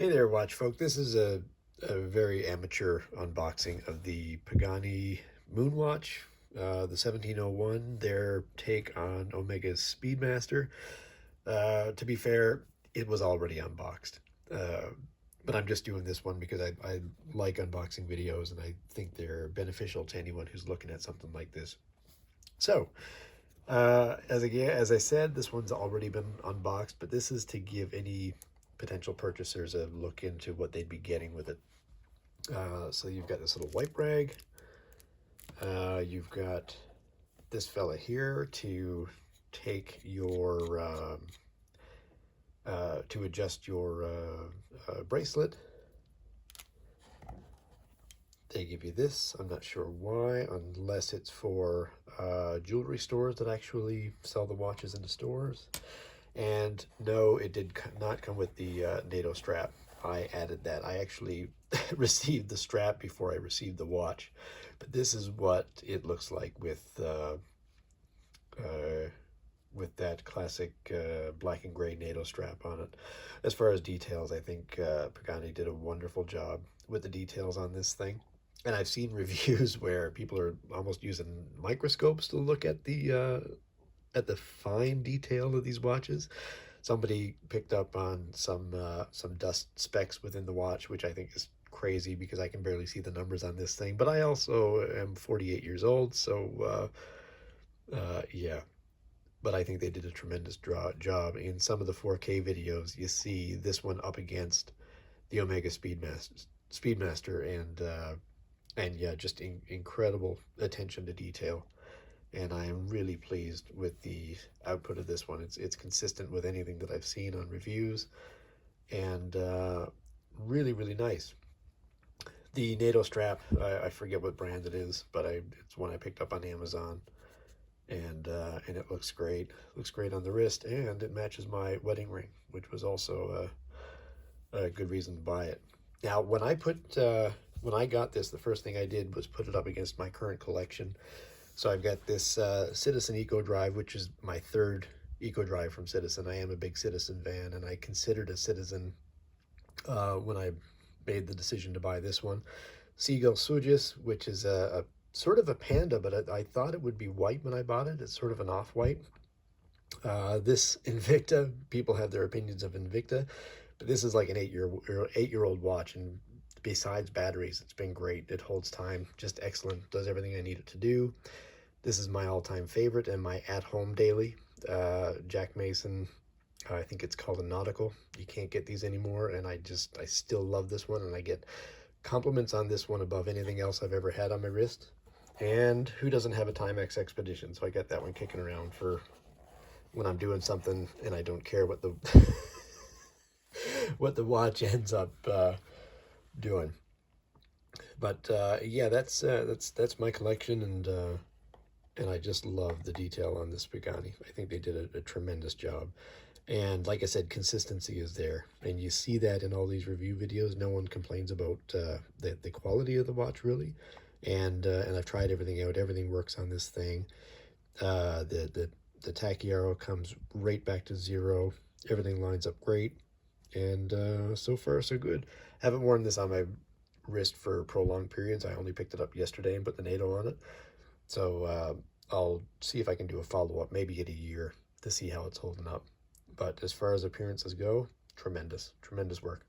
Hey there, watch folk. This is a very amateur unboxing of the Pagani Moonwatch, the 1701, their take on Omega's Speedmaster. To be fair, it was already unboxed. Uh, but I'm just doing this one because I like unboxing videos and I think they're beneficial to anyone who's looking at something like this. So, as I said, this one's already been unboxed, but this is to give any potential purchasers a look into what they'd be getting with it. So you've got this little wipe rag. You've got this fella here to take your to adjust your bracelet. They give you this. I'm not sure why, unless it's for jewelry stores that actually sell the watches in the stores. And no, it did not come with the NATO strap. I added that. I actually received the strap before I received the watch. But this is what it looks like with that classic black and gray NATO strap on it. As far as details, I think Pagani did a wonderful job with the details on this thing. And I've seen reviews where people are almost using microscopes to look at the fine detail of these watches. Somebody picked up on some dust specks within the watch, which I think is crazy because I can barely see the numbers on this thing. But I also am 48 years old, so yeah. But I think they did a tremendous job. In some of the 4K videos, you see this one up against the Omega Speedmaster, and yeah, just incredible attention to detail. And I am really pleased with the output of this one. It's consistent with anything that I've seen on reviews, and really nice. The NATO strap, I forget what brand it is, but it's one I picked up on Amazon, and it looks great. Looks great on the wrist, and it matches my wedding ring, which was also a good reason to buy it. Now, when I got this, the first thing I did was put it up against my current collection. So I've got this Citizen Eco Drive, which is my third Eco Drive from Citizen. I am a big Citizen fan, and I considered a Citizen when I made the decision to buy this one. Seagull Sujus, which is a sort of a panda, but I thought it would be white when I bought it. It's sort of an off-white. This Invicta, people have their opinions of Invicta, but this is like an eight-year-old watch, and besides batteries, it's been great. It holds time, just excellent, does everything I need it to do. This is my all-time favorite and my at-home daily. Jack Mason, I think it's called a nautical. You can't get these anymore, and I still love this one, and I get compliments on this one above anything else I've ever had on my wrist. And who doesn't have a Timex Expedition? So I got that one kicking around for when I'm doing something and I don't care what the what the watch ends up doing. But yeah, that's my collection, and I just love the detail on this Pagani. I think they did a tremendous job. And like I said, consistency is there. And you see that in all these review videos. No one complains about the quality of the watch, really. And I've tried everything out. Everything works on this thing. The tachyarrow comes right back to zero. Everything lines up great. And so far, so good. Haven't worn this on my wrist for prolonged periods. I only picked it up yesterday and put the NATO on it. So I'll see if I can do a follow-up, maybe in a year, to see how it's holding up. But as far as appearances go, tremendous work.